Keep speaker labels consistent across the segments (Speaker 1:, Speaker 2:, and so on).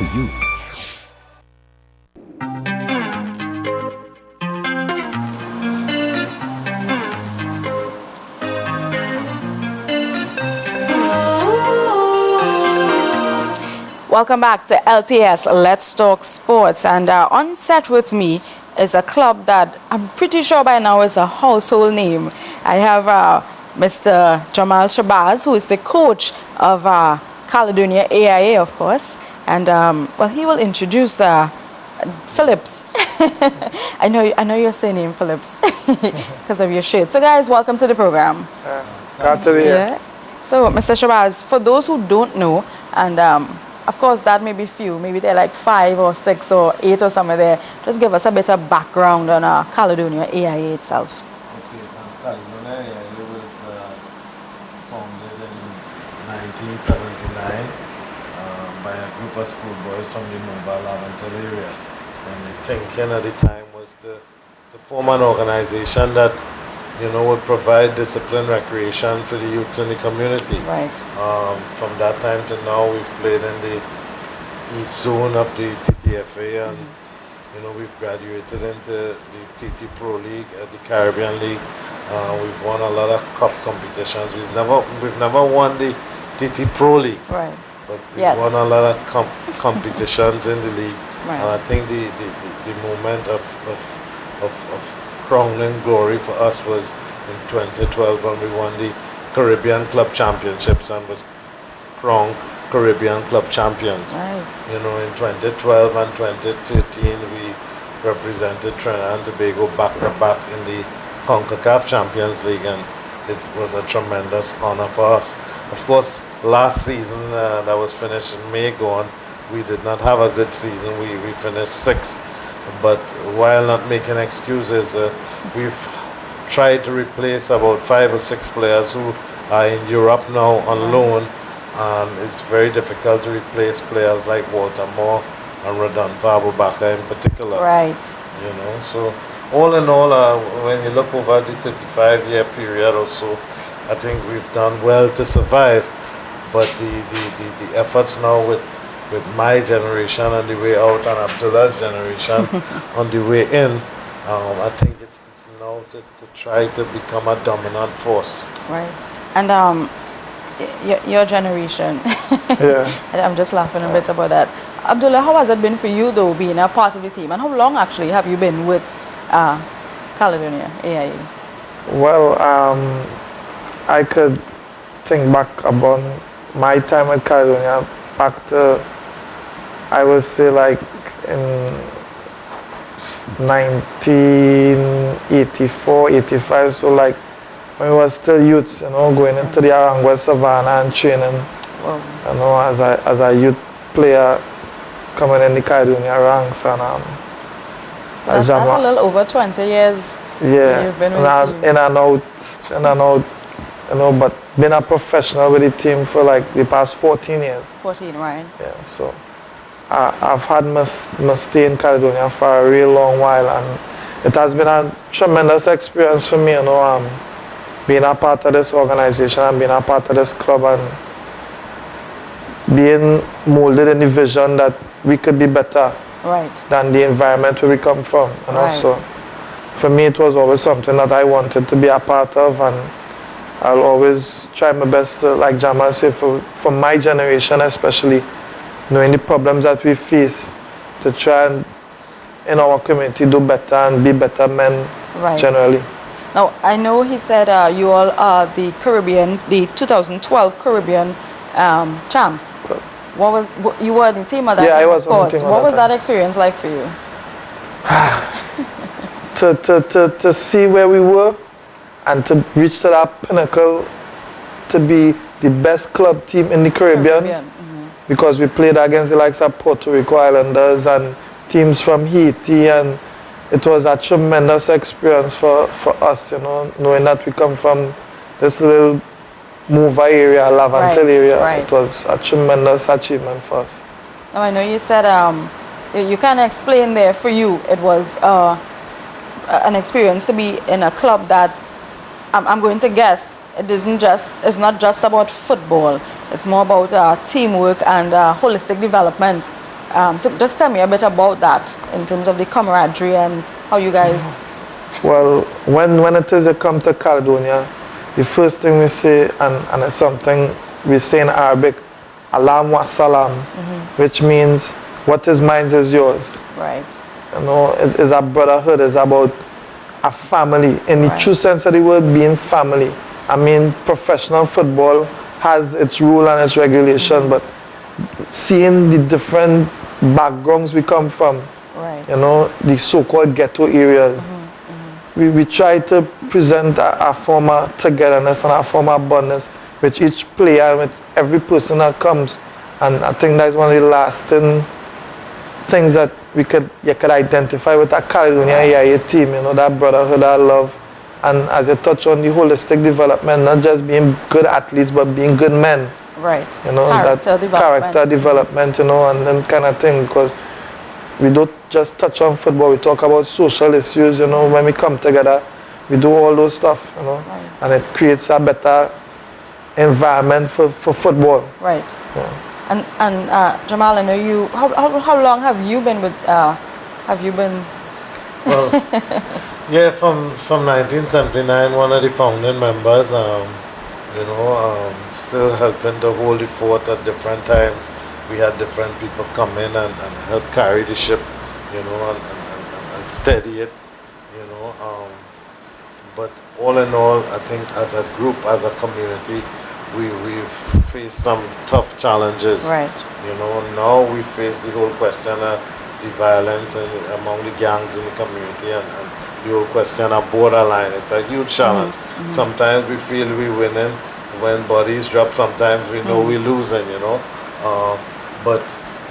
Speaker 1: for you.
Speaker 2: Welcome back to LTS Let's Talk Sports, and on set with me is a club that I'm pretty sure by now is a household name. I have Mr. Jamaal Shabaaz, who is the coach of Caledonia AIA, of course, and well, he will introduce Phillips. I know your surname Phillips because of your shirt. So guys, welcome to the program.
Speaker 3: Glad to be here.
Speaker 2: Yeah. So Mr. Shabaaz, for those who don't know, and of course, that may be few. Maybe they're like 5 or 6 or 8 or somewhere there. Just give us a bit of background on Caledonia AIA itself.
Speaker 4: Okay, Caledonia AIA was founded in 1979 by a group of schoolboys from the Mobile Lavantel area. And the thinking at the time was to form an organization that would provide discipline, recreation for the youths in the community.
Speaker 2: Right.
Speaker 4: From that time to now, we've played in the East Zone of the TTFA, and we've graduated into the TT Pro League, the Caribbean League. We've won a lot of cup competitions. We've never won the TT Pro League,
Speaker 2: right?
Speaker 4: But we've won a lot of competitions in the league.
Speaker 2: Right.
Speaker 4: And I think the moment of crowning glory for us was in 2012 when we won the Caribbean Club Championships and was crowned Caribbean Club Champions.
Speaker 2: Nice.
Speaker 4: In 2012 and 2013 we represented Trinidad and Tobago back-to-back in the CONCACAF Champions League, and it was a tremendous honor for us. Of course, last season that was finished in May gone, we did not have a good season. We finished 6th. But while not making excuses, we've tried to replace about 5 or 6 players who are in Europe now on loan, and it's very difficult to replace players like Walter Moore and Rodolfo Abubakar in particular.
Speaker 2: Right.
Speaker 4: So all in all, when you look over the 35-year period or so, I think we've done well to survive. But the efforts now with my generation on the way out and Abdullah's generation on the way in, I think it's now to try to become a dominant force.
Speaker 2: Right. And your generation,
Speaker 3: Yeah.
Speaker 2: I'm just laughing a bit about that. Abdullah, how has it been for you though, being a part of the team? And how long actually have you been with Caledonia AIA?
Speaker 3: Well, I could think back about my time at Caledonia back to, I would say, like in 1984, 85, so like when we were still youths, going into the Arangua Savannah and training, as a youth player coming in the Caledonia ranks. And
Speaker 2: so that's a little over 20 years.
Speaker 3: Yeah,
Speaker 2: you've been with the team.
Speaker 3: in and out, but been a professional with the team for like the past 14 years.
Speaker 2: 14, right?
Speaker 3: Yeah, so I've had my stay in Caledonia for a real long while, and it has been a tremendous experience for me, being a part of this organization and being a part of this club and being molded in the vision that we could be better than the environment where we come from. And also, for me, it was always something that I wanted to be a part of, and I'll always try my best to, like Jamaal said, for my generation especially, knowing the problems that we face, to try and in our community do better and be better men generally.
Speaker 2: Now, I know he said you all are the 2012 Caribbean champs. You were the team at that time,
Speaker 3: I was
Speaker 2: of course.
Speaker 3: on the team
Speaker 2: What was that experience like for you?
Speaker 3: to see where we were and to reach to that pinnacle, to be the best club team in the Caribbean. Because we played against the likes of Puerto Rico Islanders and teams from Haiti, and it was a tremendous experience for us, knowing that we come from this little Mova area, Lavantel area. It was a tremendous achievement for us.
Speaker 2: Now, I know you said you kind of explained there for you it was an experience to be in a club that I'm going to guess it's not just about football. It's more about teamwork and holistic development So just tell me a bit about that in terms of the camaraderie and how you guys...
Speaker 3: Well, when it is you come to Caledonia, the first thing we say, and it's something we say in Arabic, Alam wa salam, which means what is mine is yours.
Speaker 2: Right.
Speaker 3: You know, it's a brotherhood, it's about a family, in the true sense of the word, being family. I mean, professional football has its rule and its regulation, but seeing the different backgrounds we come from, you know, the so-called ghetto areas, we try to present a form of togetherness and a form of abundance with each player, with every person that comes. And I think that's one of the lasting things that you could identify with that Caledonia AIA team, you know, that brotherhood, that love. And as you touch on the holistic development, not just being good athletes, but being good men.
Speaker 2: Right.
Speaker 3: You know,
Speaker 2: character
Speaker 3: development, you know, and then kind of thing. Because we don't just touch on football, we talk about social issues, you know, when we come together, we do all those stuff, you know, and it creates a better environment for football.
Speaker 2: Right. Yeah. And Jamaal, I know you, how long have you been with,
Speaker 4: Well, yeah, from 1979, one of the founding members, you know, still helping to hold the fort at different times. We had different people come in and help carry the ship, you know, and steady it, you know. But all in all, I think as a group, as a community, we've faced some tough challenges.
Speaker 2: Right.
Speaker 4: You know, now we face the whole question of the violence among the gangs in the community and the whole question of borderline. It's a huge challenge. Sometimes we feel we're winning. When bodies drop, sometimes we know we're losing, you know. But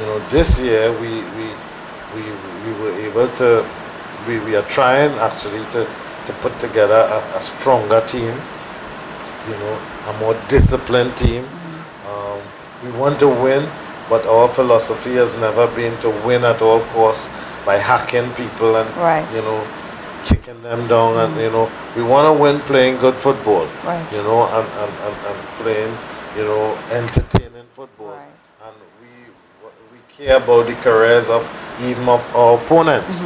Speaker 4: you know, this year we were able to, we are trying actually to put together a stronger team, you know, a more disciplined team. We want to win, but our philosophy has never been to win at all costs by hacking people and you know, kicking them down. And you know, we want to win playing good football, you know, and playing, you know, entertaining football. And we care about the careers of even of our opponents,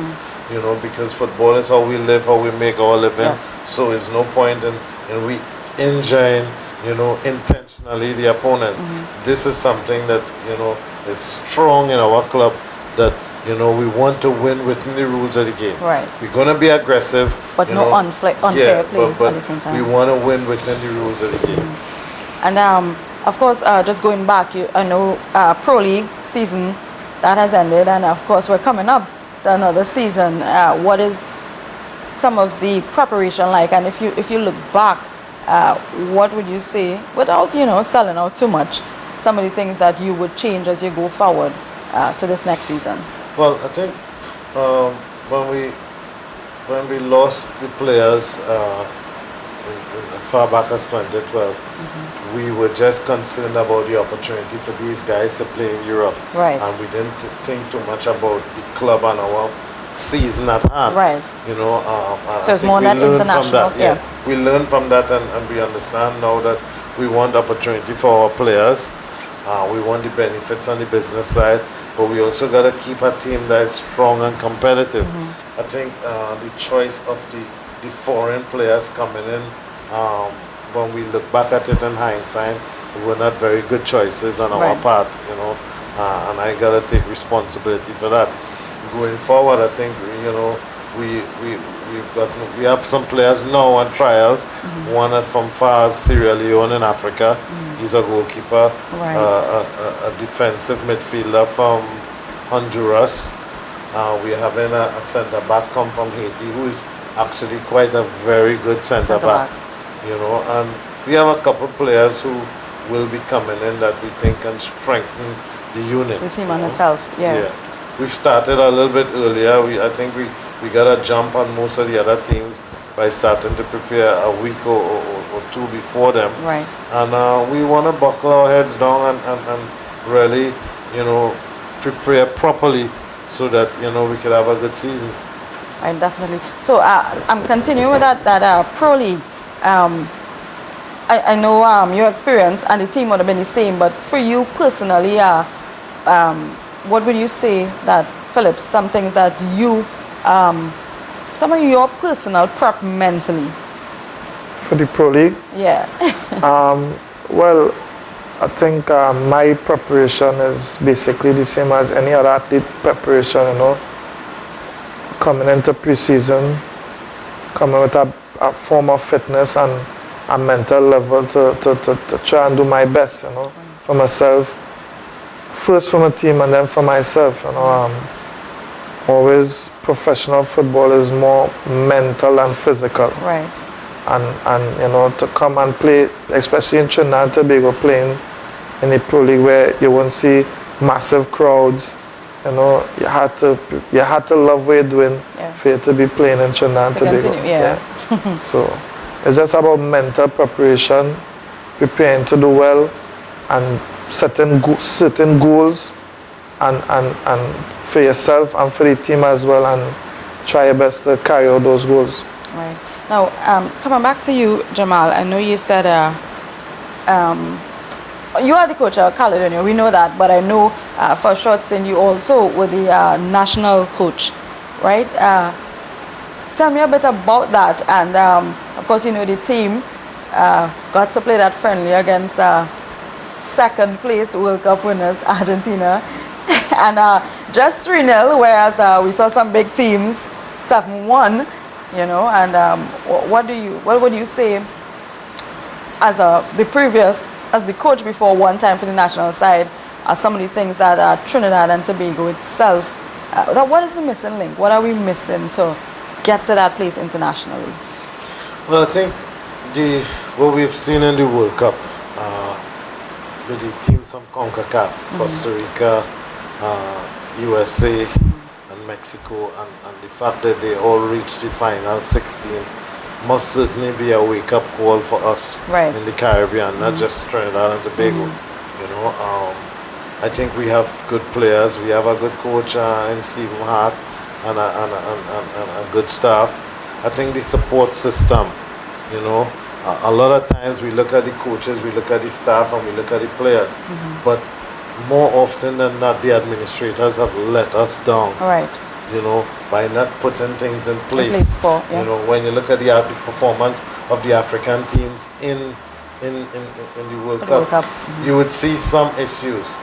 Speaker 4: you know, because football is how we live, how we make our living. So there's no point in we injuring, you know, intentionally the opponents. This is something that, you know, is strong in our club, that, you know, we want to win within the rules of the game. We're going to be aggressive,
Speaker 2: but no unfair play at the same time.
Speaker 4: We want to win within the rules of the game.
Speaker 2: And of course, just going back, I know Pro League season that has ended, and of course we're coming up to another season. What is some of the preparation like? And if you look back, what would you say, without, you know, selling out too much, some of the things that you would change as you go forward to this next season?
Speaker 4: Well, I think when we lost the players as far back as 2012, we were just concerned about the opportunity for these guys to play in Europe. And we didn't think too much about the club and our season at hand. You know,
Speaker 2: so it's more than international.
Speaker 4: We learned from that, and we understand now that we want opportunity for our players. We want the benefits on the business side, but we also got to keep a team that is strong and competitive. I think the choice of the foreign players coming in, when we look back at it in hindsight, were not very good choices on our part, you know, and I got to take responsibility for that. Going forward, I think, you know, we have some players now on trials. One is from far as Sierra Leone in Africa. He's a goalkeeper, a defensive midfielder from Honduras. We're having a centre back come from Haiti, who is actually quite a very good centre back. You know, and we have a couple players who will be coming in that we think can strengthen the unit.
Speaker 2: The team on itself,
Speaker 4: We've started a little bit earlier. I think we got a jump on most of the other teams by starting to prepare a week or two before them. And we want to buckle our heads down and really, you know, prepare properly so that, you know, we could have a good season.
Speaker 2: Right, definitely. So I'm continuing with that Pro League. I know your experience and the team would have been the same, but for you personally, what would you say that, Phillips, some things that you, some of your personal prep mentally?
Speaker 3: For the Pro League?
Speaker 2: Yeah.
Speaker 3: Well, I think my preparation is basically the same as any other athlete preparation, you know. Coming into pre-season, coming with a form of fitness and a mental level to try and do my best, you know, for myself. First for my team and then for myself, you know. Always professional football is more mental and physical.
Speaker 2: Right.
Speaker 3: And you know, to come and play, especially in Trinidad and Tobago, playing in the Pro League where you won't see massive crowds, you know, you had to love what you're doing for you to be playing in Trinidad and Tobago.
Speaker 2: Continue, yeah.
Speaker 3: So it's just about mental preparation, preparing to do well, and setting certain goals, and for yourself and for the team as well, and try your best to carry out those goals.
Speaker 2: Right. Now, coming back to you, Jamaal, I know you said you are the coach of Caledonia, we know that, but I know for a short stint you also were the national coach, right? Tell me a bit about that, and of course, you know, the team got to play that friendly against second place World Cup winners, Argentina, and just 3-0, whereas we saw some big teams 7-1. You know, and what would you say as the coach before, one time for the national side, are some of the things that Trinidad and Tobago itself, what is the missing link? What are we missing to get to that place internationally?
Speaker 4: Well, I think what we've seen in the World Cup with the teams from CONCACAF, Costa Rica, USA, Mexico, and the fact that they all reached the final 16 must certainly be a wake-up call for us in the Caribbean, not just Trinidad and Tobago. You know, I think we have good players. We have a good coach in Stephen Hart and a good staff. I think the support system, you know, a lot of times we look at the coaches, we look at the staff, and we look at the players, but more often than not, the administrators have let us down.
Speaker 2: Right.
Speaker 4: You know, by not putting things in place. You know, when you look at the performance of the African teams in the World Cup, you would see some issues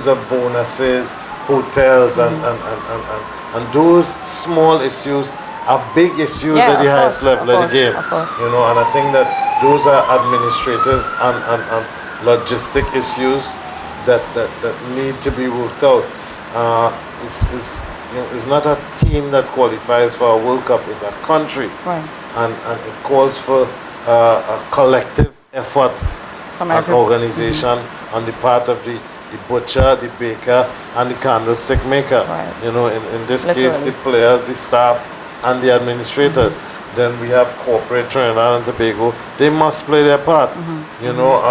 Speaker 4: of bonuses, hotels, and those small issues are big issues at the highest level of the game. You know, and I think that those are administrators and logistic issues that need to be worked out. It's not a team that qualifies for a World Cup, it's a country.
Speaker 2: Right.
Speaker 4: And it calls for a collective effort and organization on the part of the butcher, the baker, and the candlestick maker. Right. You know, in this case, the players, the staff, and the administrators. Then we have corporate Trinidad and Tobago. They must play their part. You know,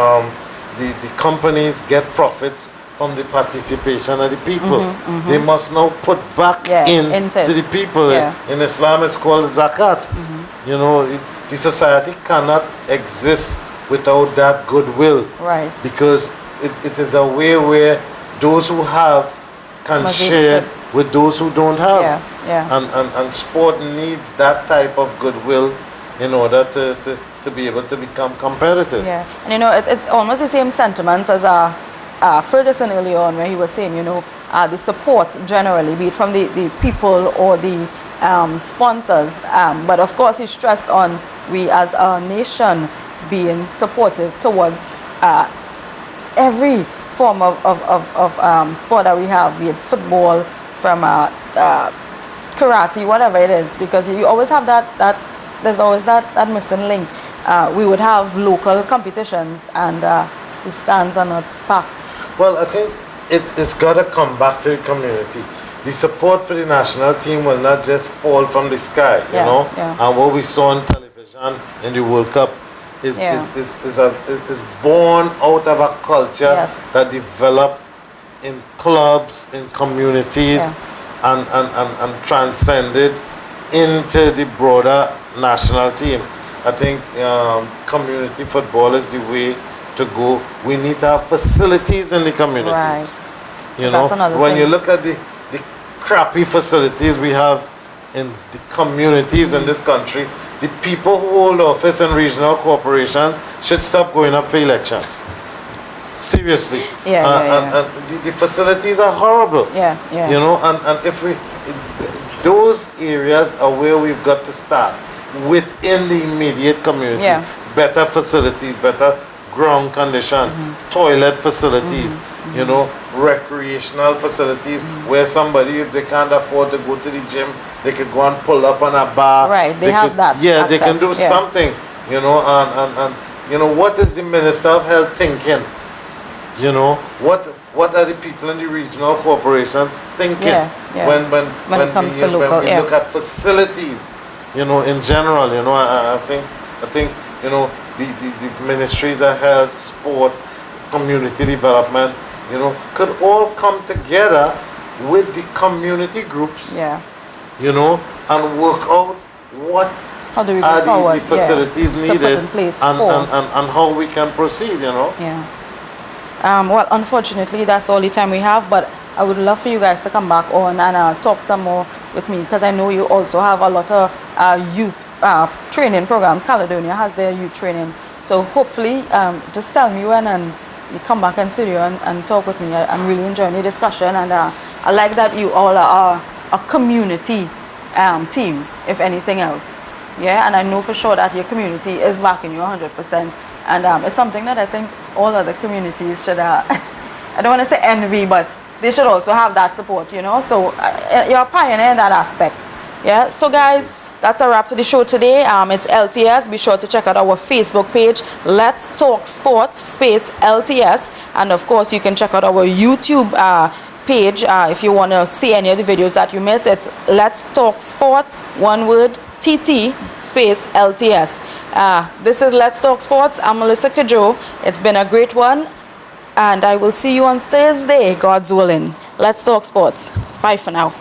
Speaker 4: the companies get profits from the participation of the people. They must now put back into the people. In Islam, it's called zakat. You know, the society cannot exist without that goodwill. Right. Because it is a way where those who have can share with those who don't have. And sport needs that type of goodwill in order to be able to become competitive.
Speaker 2: Yeah, and you know, it's almost the same sentiments as Ferguson early on, where he was saying, you know, the support generally, be it from the people or the sponsors. But of course, he stressed on we as a nation being supportive towards every form of sport that we have, be it football, from karate, whatever it is, because you always have there's always that missing link. We would have local competitions and the stands are not packed.
Speaker 4: Well, I think it's got to come back to the community. The support for the national team will not just fall from the sky, you know. And what we saw on television in the World Cup is born out of a culture that developed in clubs, in communities, and transcended into the broader national team. I think community football is the way to go. We need to have facilities in the communities. You know, when you look at the crappy facilities we have in the communities in this country, the people who hold office in regional corporations should stop going up for elections. Seriously. And the facilities are horrible. You know, and if we, those areas are where we've got to start within the immediate community. Better facilities, better ground conditions, toilet facilities, you know, recreational facilities where somebody, if they can't afford to go to the gym, they could go and pull up on a bar.
Speaker 2: Right, they have that.
Speaker 4: Yeah, access. They can do something, you know, and you know, what is the Minister of Health thinking? You know, what are the people in the regional corporations thinking when it comes to local, when we look at facilities, you know, in general, you know, I think, you know, the ministries of health, sport, community development, you know, could all come together with the community groups, you know, and work out what
Speaker 2: how do we go forward?
Speaker 4: The facilities needed and how we can proceed, you know.
Speaker 2: Well, unfortunately, that's all the time we have, but I would love for you guys to come back on and talk some more with me, because I know you also have a lot of youth training programs. Caledonia has their youth training. So hopefully, just tell me when and you come back and sit here and talk with me. I'm really enjoying the discussion, and I like that you all are a community team, if anything else. And I know for sure that your community is backing you 100%. And it's something that I think all other communities should, I don't want to say envy, but they should also have that support, you know. So you're a pioneer in that aspect. So guys, that's a wrap for the show today. It's LTS. Be sure to check out our Facebook page, Let's Talk Sports space LTS. And of course, you can check out our YouTube page if you want to see any of the videos that you missed. It's Let's Talk Sports, one word, TT space LTS. This is Let's Talk Sports. I'm Melissa Kajo. It's been a great one, and I will see you on Thursday, God's willing. Let's Talk Sports. Bye for now.